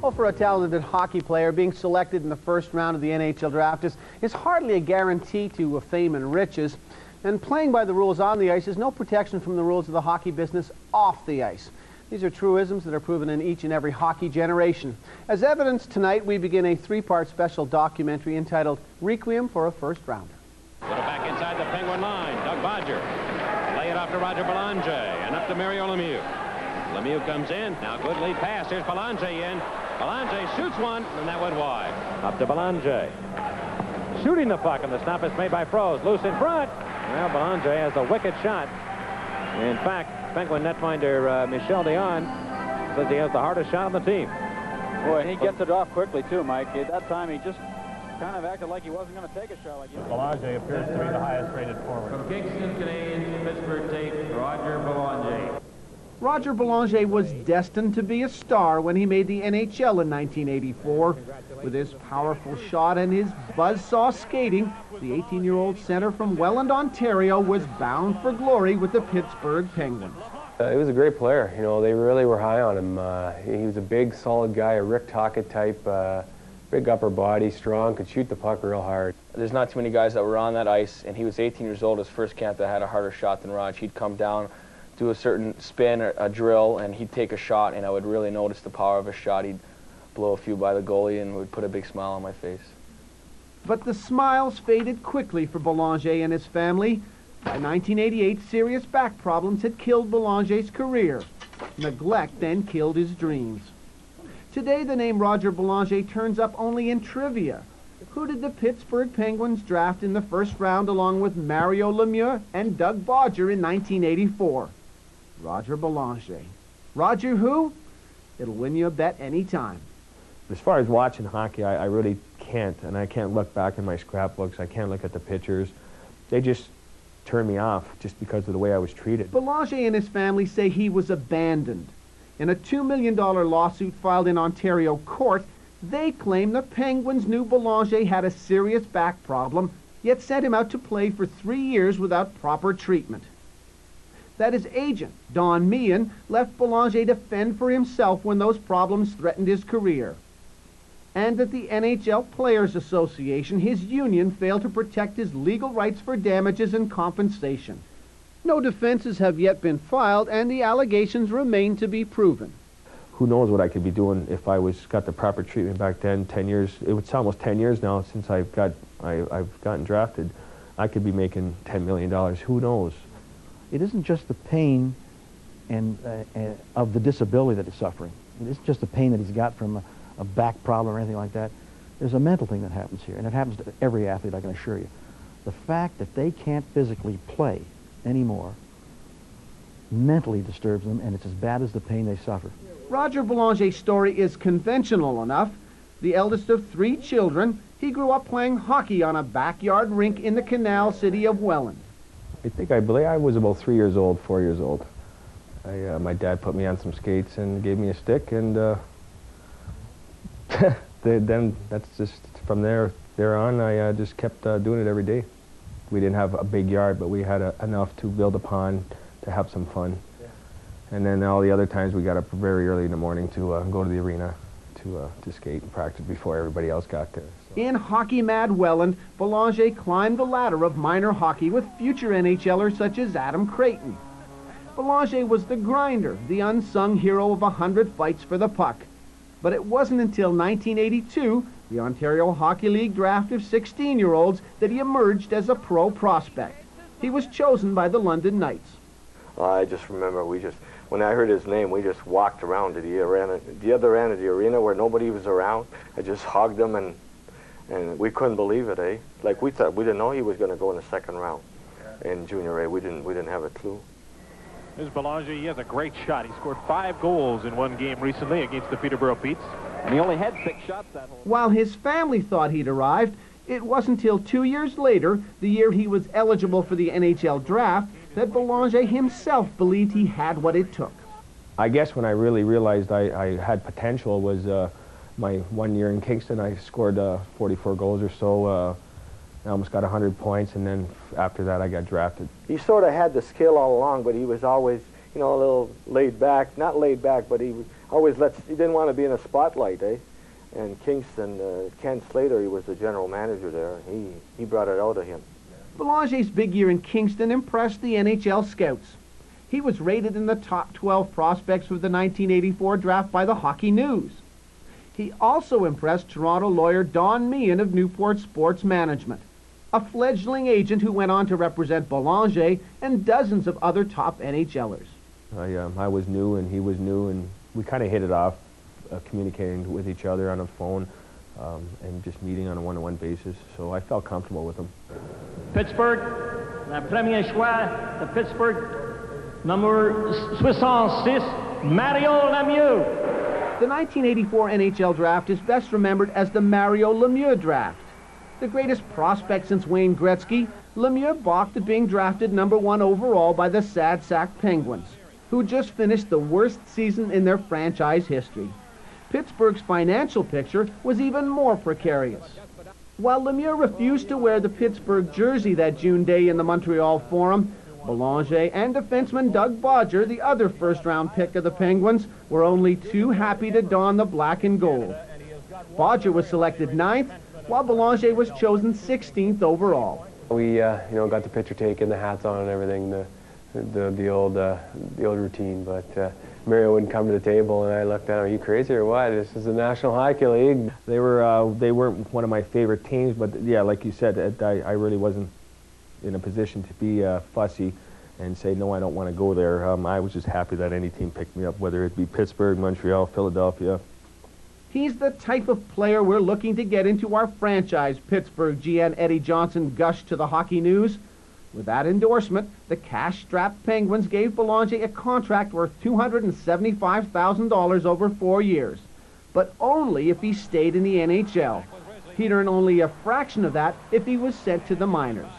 Well, for a talented hockey player, being selected in the first round of the NHL draft is hardly a guarantee to fame and riches. And playing by the rules on the ice is no protection from the rules of the hockey business off the ice. These are truisms that are proven in each and every hockey generation. As evidence tonight, we begin a three-part special documentary entitled Requiem for a First Rounder. Put it back inside the Penguin line. Doug Bodger. Lay it off to Roger Belanger and up to Mario Lemieux. Lemieux comes in. Now good lead pass. Here's Belanger in. Belanger shoots one, and that went wide. Up to Belanger. Shooting the puck, and the stop is made by Froese. Loose in front. Well, Belanger has a wicked shot. In fact, Penguin netminder Michel Dion says he has the hardest shot on the team. Boy, and he gets it off quickly, too, Mike. At that time, he just kind of acted like he wasn't going to take a shot like that. Belanger appears to be the highest-rated forward. From Kingston, Canadian, Pittsburgh tape, Roger Belanger. Roger Belanger was destined to be a star when he made the NHL in 1984. With his powerful shot and his buzzsaw skating, the 18-year-old center from Welland, Ontario was bound for glory with the Pittsburgh Penguins. He was a great player. You know, they really were high on him. He was a big, solid guy, a Rick Tocchet type, big upper body, strong, could shoot the puck real hard. There's not too many guys that were on that ice, and he was 18 years old, his first camp, that had a harder shot than Raj. He'd come down, do a certain spin or a drill, and he'd take a shot, and I would really notice the power of his shot. He'd blow a few by the goalie and would put a big smile on my face. But the smiles faded quickly for Belanger and his family. By 1988, serious back problems had killed Belanger's career. Neglect then killed his dreams. Today, the name Roger Belanger turns up only in trivia. Who did the Pittsburgh Penguins draft in the first round along with Mario Lemieux and Doug Bodger in 1984? Roger Belanger. Roger who? It'll win you a bet any time. As far as watching hockey, I really can't, and I can't look back in my scrapbooks. I can't look at the pictures. They just turned me off just because of the way I was treated. Belanger and his family say he was abandoned. In a $2 million lawsuit filed in Ontario court, they claim the Penguins knew Belanger had a serious back problem, yet sent him out to play for 3 years without proper treatment. That his agent, Don Meehan, left Belanger to fend for himself when those problems threatened his career. And that the NHL Players Association, his union, failed to protect his legal rights for damages and compensation. No defenses have yet been filed, and the allegations remain to be proven. Who knows what I could be doing if I got the proper treatment back then. 10 years, it's almost 10 years now since I've gotten drafted. I could be making $10 million. Who knows? It isn't just the pain and of the disability that he's suffering. It isn't just the pain that he's got from a back problem or anything like that. There's a mental thing that happens here, and it happens to every athlete, I can assure you. The fact that they can't physically play anymore mentally disturbs them, and it's as bad as the pain they suffer. Roger Belanger's story is conventional enough. The eldest of 3 children, he grew up playing hockey on a backyard rink in the canal city of Welland. I believe I was about 3 years old, 4 years old. My dad put me on some skates and gave me a stick, and then that's just from there on. I just kept doing it every day. We didn't have a big yard, but we had enough to build a pond to have some fun. Yeah. And then all the other times we got up very early in the morning to go to the arena to skate and practice before everybody else got there. So. In hockey-mad Welland, Belanger climbed the ladder of minor hockey with future NHLers such as Adam Creighton. Belanger was the grinder, the unsung hero of 100 fights for the puck. But it wasn't until 1982, the Ontario Hockey League draft of 16-year-olds, that he emerged as a pro prospect. He was chosen by the London Knights. I just remember when I heard his name, we just walked around to the other end of the arena where nobody was around. I just hugged him, and we couldn't believe it, eh? Like we didn't know he was going to go in the second round in Junior A. We didn't have a clue. Here's Belanger. He has a great shot. He scored 5 goals in one game recently against the Peterborough Petes. And he only had 6 shots that whole. While his family thought he'd arrived, it wasn't until 2 years later, the year he was eligible for the NHL draft, that Belanger himself believed he had what it took. I guess when I really realized I had potential was my 1 year in Kingston. I scored 44 goals or so. I almost got 100 points, and then after that I got drafted. He sort of had the skill all along, but he was always, you know, a little laid back, not laid back, but he didn't want to be in a spotlight, eh? And Kingston, Ken Slater, he was the general manager there. He brought it out of him. Belanger's big year in Kingston impressed the NHL scouts. He was rated in the top 12 prospects for the 1984 draft by the Hockey News. He also impressed Toronto lawyer Don Meehan of Newport Sports Management, a fledgling agent who went on to represent Belanger and dozens of other top NHLers. I was new and he was new, and we kind of hit it off, communicating with each other on the phone and just meeting on a one-to-one basis, so I felt comfortable with him. Pittsburgh, le premier choix de Pittsburgh, numéro 66, Mario Lemieux. The 1984 NHL draft is best remembered as the Mario Lemieux draft. The greatest prospect since Wayne Gretzky, Lemieux balked at being drafted #1 overall by the sad sack Penguins, who just finished the worst season in their franchise history. Pittsburgh's financial picture was even more precarious. While Lemieux refused to wear the Pittsburgh jersey that June day in the Montreal Forum, Belanger and defenseman Doug Bodger, the other first-round pick of the Penguins, were only too happy to don the black and gold. Bodger was selected 9th, while Belanger was chosen 16th overall. We, got the picture taken, the hats on, and everything, the old routine. But Mario wouldn't come to the table, and I looked at him. Are you crazy or what? This is the National Hockey League. They weren't one of my favorite teams, but yeah, like you said, I really wasn't in a position to be fussy and say, no, I don't want to go there. I was just happy that any team picked me up, whether it be Pittsburgh, Montreal, Philadelphia. He's the type of player we're looking to get into our franchise, Pittsburgh GM Eddie Johnson gushed to the Hockey News. With that endorsement, the cash-strapped Penguins gave Belanger a contract worth $275,000 over 4 years, but only if he stayed in the NHL. He'd earn only a fraction of that if he was sent to the minors.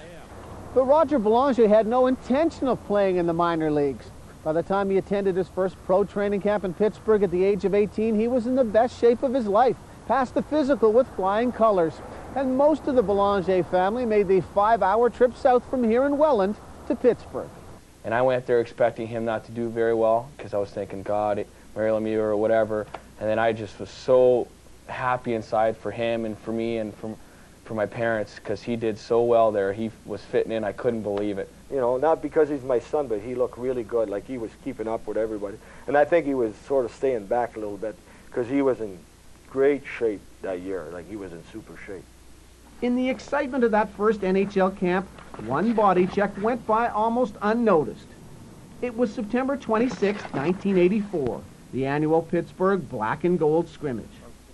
But Roger Belanger had no intention of playing in the minor leagues. By the time he attended his first pro training camp in Pittsburgh at the age of 18, he was in the best shape of his life, passed the physical with flying colors. And most of the Belanger family made the 5-hour trip south from here in Welland to Pittsburgh. And I went there expecting him not to do very well, because I was thinking, God, Mario Lemieux or whatever. And then I just was so happy inside for him and for me and for my parents, because he did so well there. He was fitting in. I couldn't believe it. You know, not because he's my son, but he looked really good, like he was keeping up with everybody. And I think he was sort of staying back a little bit, because he was in great shape that year, like he was in super shape. In the excitement of that first NHL camp, one body check went by almost unnoticed. It was September 26, 1984, the annual Pittsburgh black and gold scrimmage.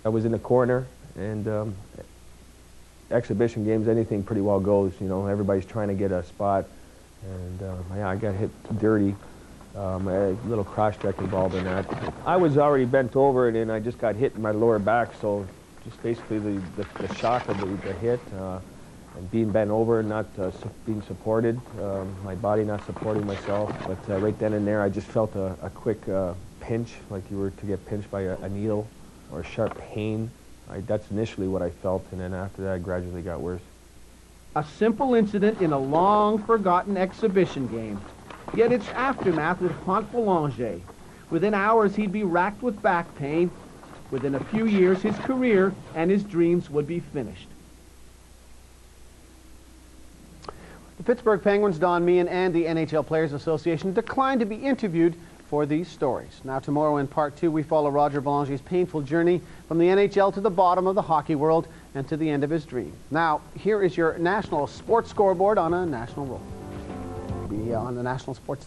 I was in the corner, and exhibition games, anything pretty well goes. You know, everybody's trying to get a spot, and I got hit dirty. A little cross-check involved in that. I was already bent over, and then I just got hit in my lower back, so just basically the shock of the hit, and being bent over, not being supported, my body not supporting myself. But right then and there, I just felt a quick pinch, like you were to get pinched by a needle, or a sharp pain. That's initially what I felt, and then after that, it gradually got worse. A simple incident in a long-forgotten exhibition game. Yet its aftermath would haunt Belanger. Within hours, he'd be racked with back pain. Within a few years, his career and his dreams would be finished. The Pittsburgh Penguins, Don Meehan, and the NHL Players Association declined to be interviewed for these stories. Now, tomorrow in Part 2, we follow Roger Belanger's painful journey from the NHL to the bottom of the hockey world and to the end of his dream. Now, here is your national sports scoreboard on a national roll. Be on the National Sports